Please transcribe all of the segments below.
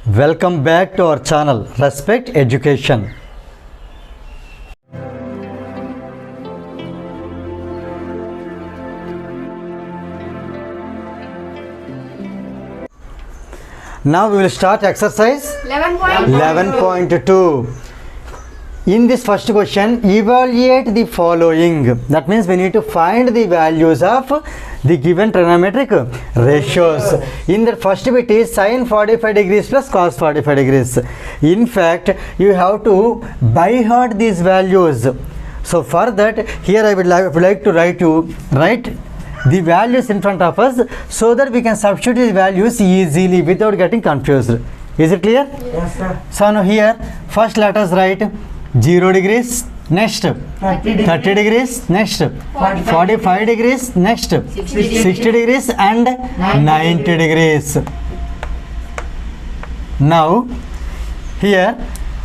Welcome back to our channel Respect Education. Now we will start exercise 11.2. In this first question, evaluate the following. That means we need to find the values of the given trigonometric ratios. In the first bit is sin 45 degrees plus cos 45 degrees. In fact, you have to by heart these values. So for that, here I would like to write the values in front of us so that we can substitute the values easily without getting confused. Is it clear? Yes, sir. So now here, first let us write 0 degrees, next 30 degrees, next 45 degrees, next 60 degrees and 90 degrees. Now here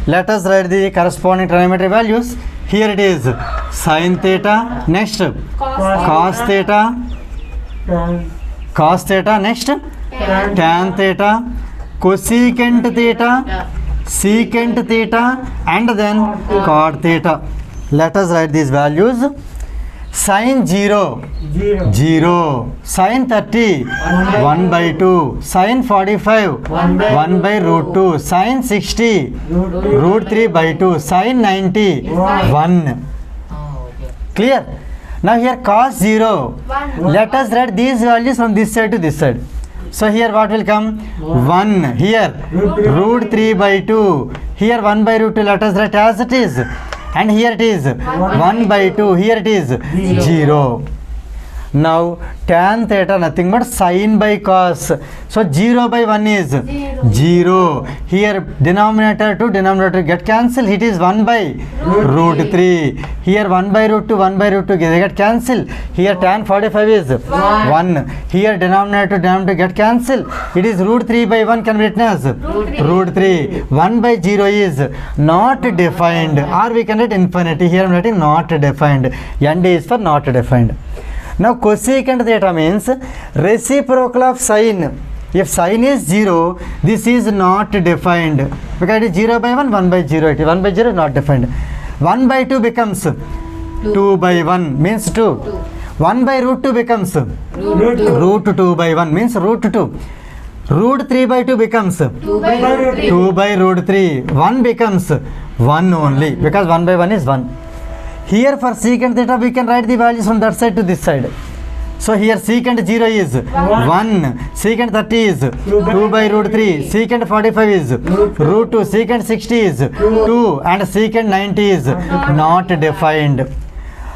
let us write the corresponding trigonometric values. Here it is sin theta, next cos theta, next tan theta, cosecant theta, secant theta and then cot theta. Let us write these values. Sin 0, sin 30, 1 by 2, sin 45, 1 by root 2, sin 60, root 3 by 2, sin 90, 1. Clear? Now here cos 0, let us write these values from this side to this side. So here what will come? 1. Here root 3 by 2. Here 1 by root 2. Let us write as it is. And here it is 1 by 2. Here it is 0. Now tan theta nothing but sin by cos. So 0 by 1 is 0. Here denominator to denominator get cancelled. It is 1 by root 3. Here 1 by root 2, 1 by root 2 get cancelled. Here tan 45 is 1. Here denominator to denominator get cancelled. It is root 3 by 1 can be written as root 3. 1 by 0 is not defined, or we can write infinity. Here I am writing not defined. ND is for not defined. Now cosecant theta means reciprocal of sin. If sin is 0, this is not defined. Because it is 0 by 1, 1 by 0. It is 1 by 0 not defined. 1 by 2 becomes 2 by 1 means 2. 1 by root 2 becomes root 2 by 1 means root 2. Root 3 by 2 becomes 2 by root 3. 1 becomes 1 only because 1 by 1 is 1. Here for secant theta we can write the values from that side to this side. So here secant 0 is 1, secant 30 is 2 by root 3, secant 45 is root 2, secant 60 is 2 and secant 90 is not defined.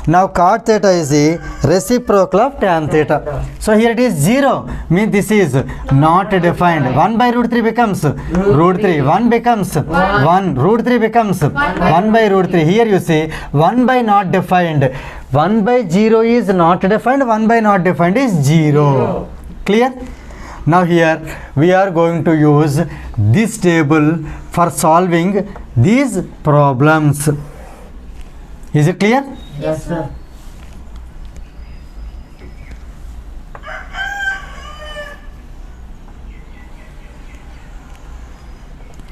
Now cot theta is the reciprocal of tan theta. So here it is 0 means this is not defined. 1 by root 3 becomes root 3. 1 becomes 1. Root 3 becomes 1 by root 3. Here you see 1 by not defined. 1 by 0 is not defined. 1 by not defined is 0. Clear? Now here we are going to use this table for solving these problems. Is it clear? Yes, sir.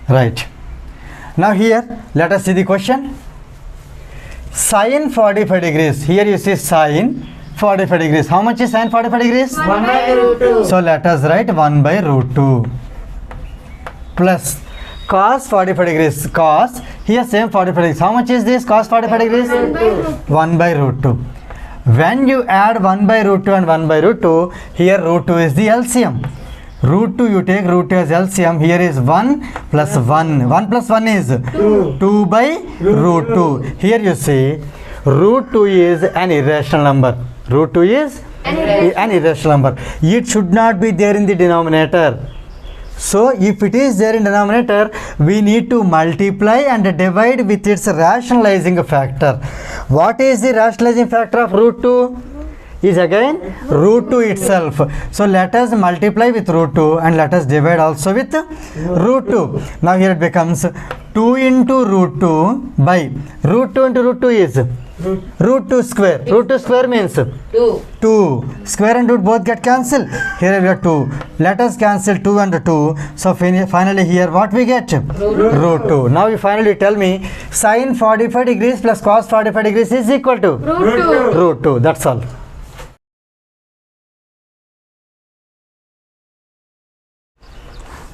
Right. Now here let us see the question. Sin 45 degrees. Here you see sin 45 degrees. How much is sin 45 degrees? 1 by root 2. So let us write 1 by root 2 plus cos 45 degrees. Cos, here same 45 degrees. How much is this cos 45 degrees? 1 by root 2. When you add 1 by root 2 and 1 by root 2, here root 2 is the LCM. Root 2 you take root 2 as LCM. Here is 1 plus 1. 1 plus 1 is 2 by root 2. Here you see root 2 is an irrational number. Root 2 is an irrational number. It should not be there in the denominator. So if it is there in denominator, we need to multiply and divide with its rationalizing factor. What is the rationalizing factor of root 2? Is again root 2 itself. So let us multiply with root 2 and let us divide also with root 2. Now here it becomes 2 into root 2 by root 2 into root 2 is Root 2 square. Root 2 square means 2. Square and root both get cancelled. Here we got 2. Let us cancel 2 and 2. So finally here what we get? Root 2. Now you finally tell me sin 45 degrees plus cos 45 degrees is equal to? Root 2. That's all.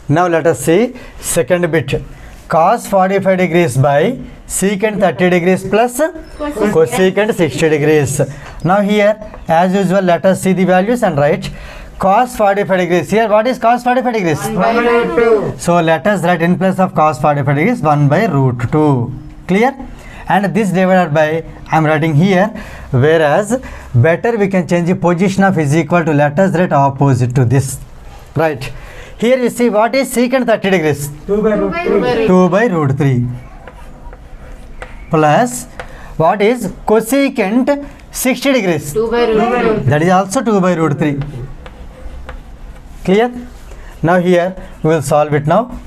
Now let us see second bit. Cos 45 degrees by secant 30 degrees plus cosecant 60 degrees. Now here as usual let us see the values and write cos 45 degrees. Here what is cos 45 degrees? 1 by 2. So let us write in place of cos 45 degrees 1 by root 2. Clear? And this divided by I am writing here, whereas better we can change the position of is equal to, let us write opposite to this. Right. Here you see what is secant 30 degrees? 2 by root 3. 2 by root 3 plus what is cosecant 60 degrees? 2 by root 3. That is also 2 by root 3. Clear? Now here we will solve it now.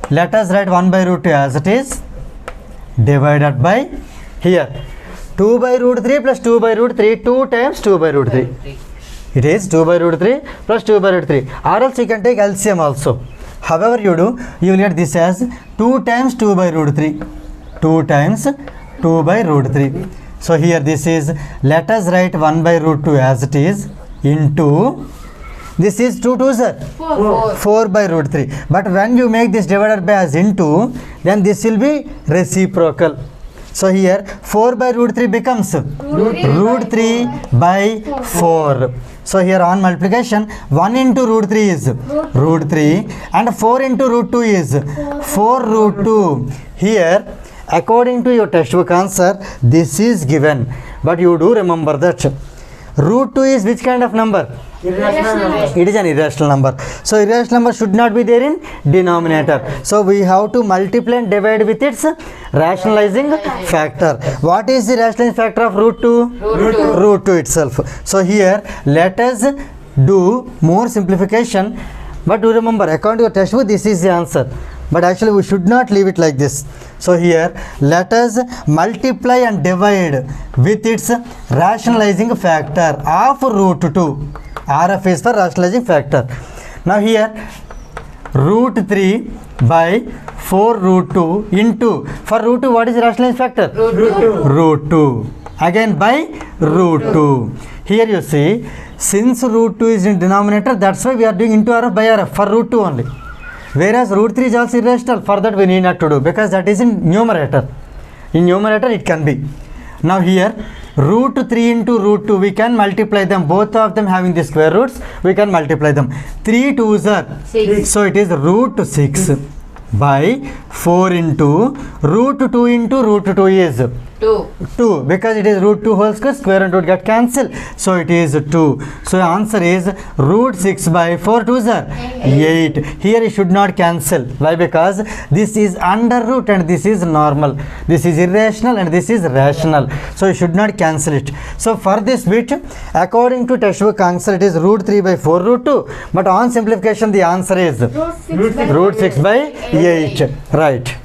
Let us write 1 by root 2 as it is, divided by here 2 by root 3 plus 2 by root 3, 2 times 2 by root 3. It is 2 by root 3 plus 2 by root 3, or else you can take LCM also. However you do, you will get this as 2 times 2 by root 3, 2 times 2 by root 3. So here this is, let us write 1 by root 2 as it is into, this is 2 2s are 4 by root 3. But when you make this divided by as into, then this will be reciprocal. So here 4 by root 3 becomes root 3 by 4. So here on multiplication 1 into root 3 is root 3 and 4 into root 2 is 4 root 2. Here according to your textbook answer this is given, but you do remember that root 2 is which kind of number? Irrational number. It is an irrational number. So irrational number should not be there in denominator. So we have to multiply and divide with its rationalizing factor. What is the rationalizing factor of root 2? Root 2 itself. So here let us do more simplification. But do remember, according to your textbook, this is the answer. But actually we should not leave it like this. So here let us multiply and divide with its rationalizing factor of root 2. RF is for rationalizing factor. Now here root 3 by 4 root 2 into, for root 2 what is the rationalizing factor? Root 2. Again by root 2. Here you see, since root 2 is in denominator, that's why we are doing into RF by RF for root 2 only. Whereas root 3 is also irrational, for that we need not to do, because that is in numerator. In numerator it can be. Now here root 3 into root 2, we can multiply them, both of them having the square roots, we can multiply them. 3 2s are 6. So it is root 6 by 4 into root 2 into root 2 is 2, because it is root 2 whole square, square and root get cancelled, so it is 2. So answer is root 6 by 4 2s are 8. Here it should not cancel. Why? Because this is under root and this is normal. This is irrational and this is rational. So you should not cancel it. So for this bit, according to textbook answer, it is root 3 by 4 root 2. But on simplification, the answer is root 6 by 8. Right.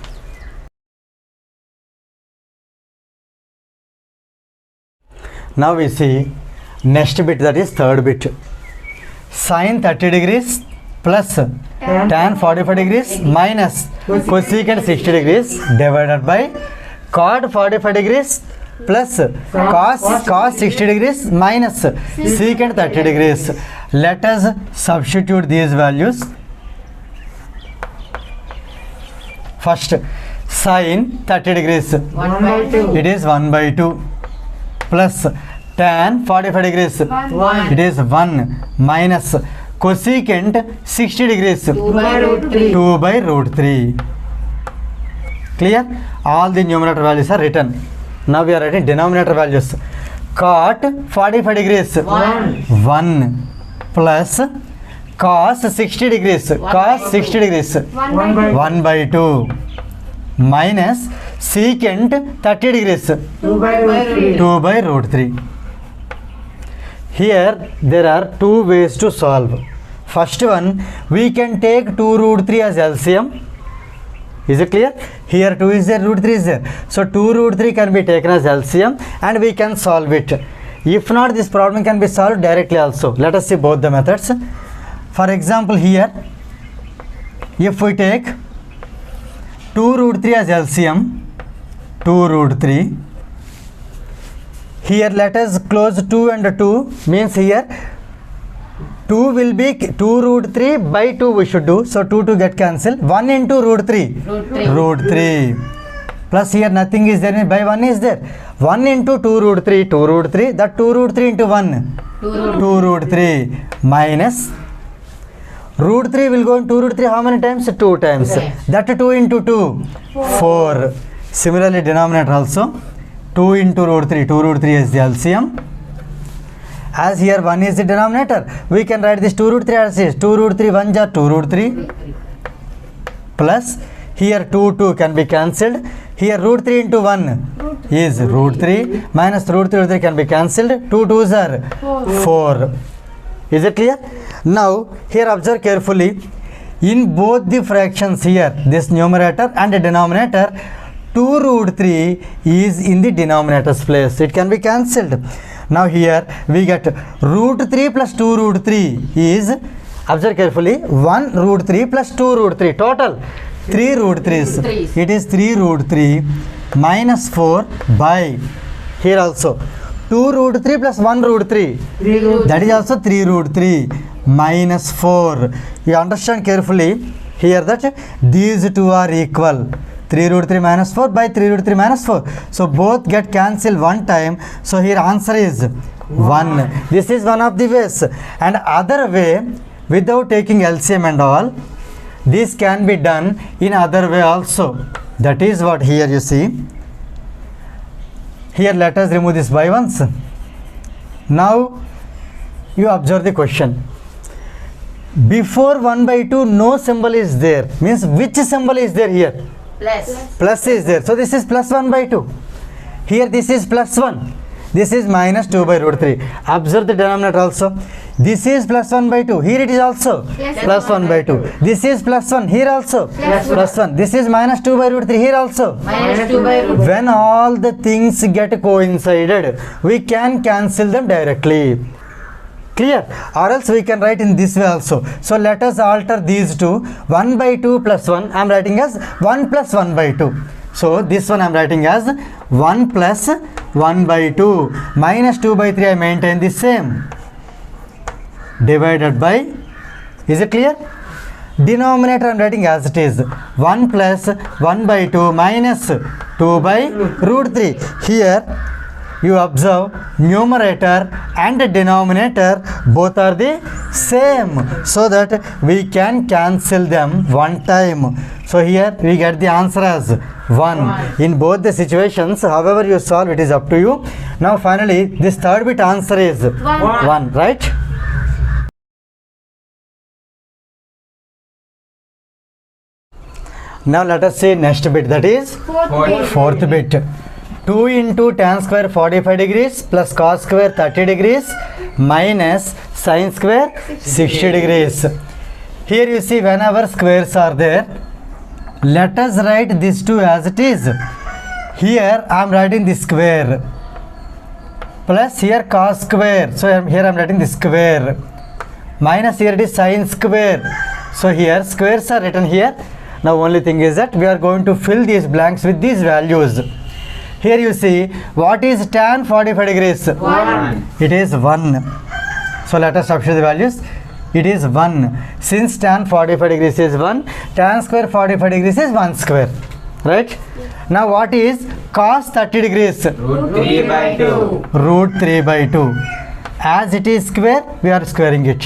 Now we see next bit, that is third bit. Sin 30 degrees plus tan 45 degrees minus cosecant 60 degrees divided by cot 45 degrees plus cos 60 degrees minus secant 30 degrees. Let us substitute these values. First, sin 30 degrees, 1 by 2. it is 1 by 2 plus tan 45 degrees, 1. it is 1 minus cosecant 60 degrees, 2 by root 3. 2 by root 3. Clear? All the numerator values are written. Now we are writing denominator values. Cot 45 degrees, 1 plus cos 60 degrees, cos 60 degrees, 1 by 2 minus secant 30 degrees, 2 by root 3. 2 by root 3. Here there are two ways to solve. First one, we can take 2 root 3 as LCM, Is it clear? Here 2 is there, root 3 is there. So 2 root 3 can be taken as LCM and we can solve it. If not, this problem can be solved directly also. Let us see both the methods. For example, here, if we take 2 root 3 as LCM, 2 root 3, here let us close 2 and 2, means here 2 will be 2 root 3 by 2 we should do. So 2 to get cancelled. 1 into root 3. Root 3. Plus here nothing is there, by 1 is there. 1 into 2 root 3, 2 root 3. That 2 root 3 into 1. 2 root 3 minus root 3 will go in 2 root 3 how many times? 2 times. That 2 into 2. 4. Similarly denominator also. 2 into root 3. 2 root 3 is the LCM. As here 1 is the denominator, we can write this 2 root 3 as is. 2 root 3 1 jar 2 root 3 plus here 2 can be cancelled. Here root 3 into 1 is root 3 minus root 3 can be cancelled. 2 2s are 4. Is it clear? Now here observe carefully. In both the fractions here, this numerator and the denominator, 2 root 3 is in the denominator's place. It can be cancelled. Now here we get root 3 plus 2 root 3 is, observe carefully, 1 root 3 plus 2 root 3, total 3 root 3s. It is 3 root 3 minus 4 by, here also 2 root 3 plus 1 root 3, that is also 3 root 3 minus 4. You understand carefully here that these two are equal. 3 root 3 minus 4 by 3 root 3 minus 4. So both get cancelled one time. So here answer is 1. This is one of the ways. And other way, without taking LCM and all, this can be done in other way also. That is what here you see. Here let us remove this by ones. Now you observe the question. Before 1 by 2 no symbol is there. Means which symbol is there here? Plus is there. So this is plus 1 by 2. Here this is plus 1. This is minus 2 by root 3. Observe the denominator also. This is plus 1 by 2. Here it is also plus 1 by 2. This is plus 1. Here also plus 1. This is minus 2 by root 3. Here also minus 2 by root 3. When all the things get coincided, we can cancel them directly. Clear? Or else we can write in this way also. So let us alter these two. 1 by 2 plus 1 I am writing as 1 plus 1 by 2. So this one I am writing as 1 plus 1 by 2 minus 2 by 3 I maintain the same. Divided by, is it clear? Denominator I am writing as it is. 1 plus 1 by 2 minus 2 by root 3. Here you observe numerator and denominator both are the same, so that we can cancel them one time. So here we get the answer as 1. In both the situations, however you solve, it is up to you. Now finally this third bit answer is 1, right? Now let us see next bit, that is fourth bit. 2 into tan square 45 degrees plus cos square 30 degrees minus sin square 60 degrees. Here you see whenever squares are there, let us write these two as it is. Here I am writing the square plus here cos square. So here I am writing the square minus here it is sin square. So here squares are written here. Now only thing is that we are going to fill these blanks with these values. Here you see, what is tan 45 degrees? 1. It is 1. So let us substitute the values. It is 1. Since tan 45 degrees is 1, tan square 45 degrees is 1 square. Right? Now what is cos 30 degrees? Root 3 by 2. Root 3 by 2. As it is square, we are squaring it.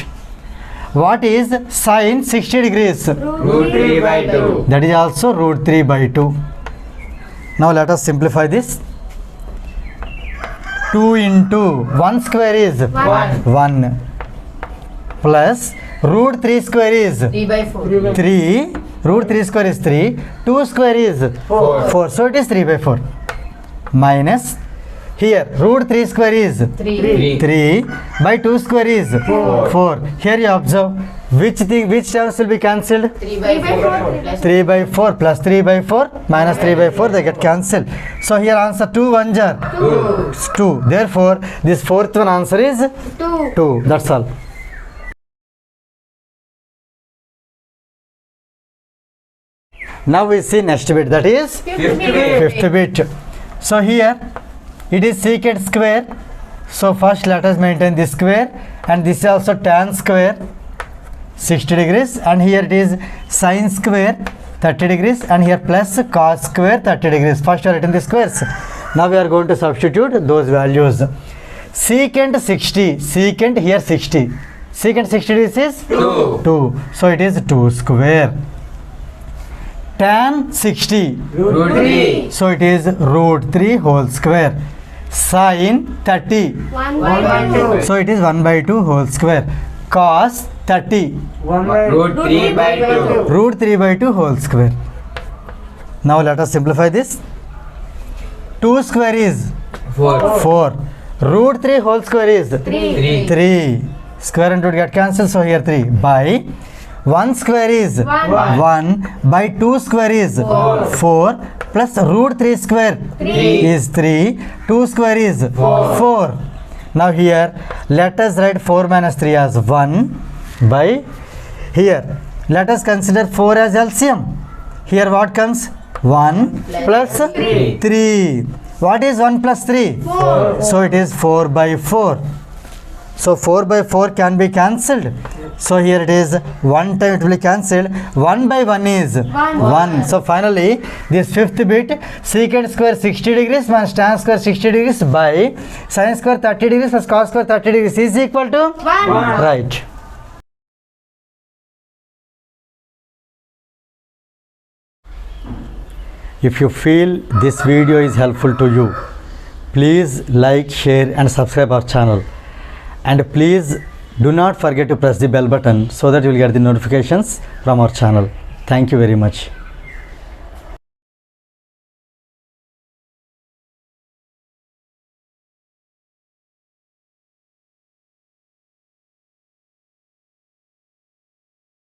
What is sin 60 degrees? Root 3 by 2. That is also root 3 by 2. Now let us simplify this. 2 into 1 square is 1 plus root 3 square is 3 by 4. 3. Root 3 square is 3. 2 square is 4. So it is 3 by 4 minus Here root 3 square is 3. 3 by 2 square is 4. Here you observe which terms will be cancelled? 3 by 4 plus 3 by 4 plus 3 by 4 minus 3 by 4, they get cancelled. So here answer 2 1 jar 2. Therefore this fourth one answer is 2. That's all. Now we see next bit, that is fifth bit. So here it is secant square. So first let us maintain this square, and this is also tan square 60 degrees, and here it is sine square 30 degrees, and here plus cos square 30 degrees. First we are written the squares. Now we are going to substitute those values. Secant 60, secant here 60. Secant 60 degrees is 2. So it is 2 square. Tan 60. Root 3. So it is root 3 whole square. Sine 30. 1 by 2. So it is 1 by 2 whole square. Cos 30. Root 3 by 2. Root 3 by 2 whole square. Now let us simplify this. 2 square is 4. 4. Root 3 whole square is 3. 3. Square and root get cancelled, so here 3. By 1 square is 1 by 2 square is 4 plus root 3 square is 3. 2 square is 4. Now here let us write 4 minus 3 as 1 by, here let us consider 4 as LCM. Here what comes? 1 plus 3. What is 1 plus 3? 4. So it is 4 by 4. So 4 by 4 can be cancelled. So here it is 1 time it will be cancelled. 1 by 1 is 1. So finally this fifth bit, secant square 60 degrees minus tan square 60 degrees by sin square 30 degrees plus cos square 30 degrees is equal to 1. right. If you feel this video is helpful to you, please like, share and subscribe our channel. And please do not forget to press the bell button so that you will get the notifications from our channel. Thank you very much.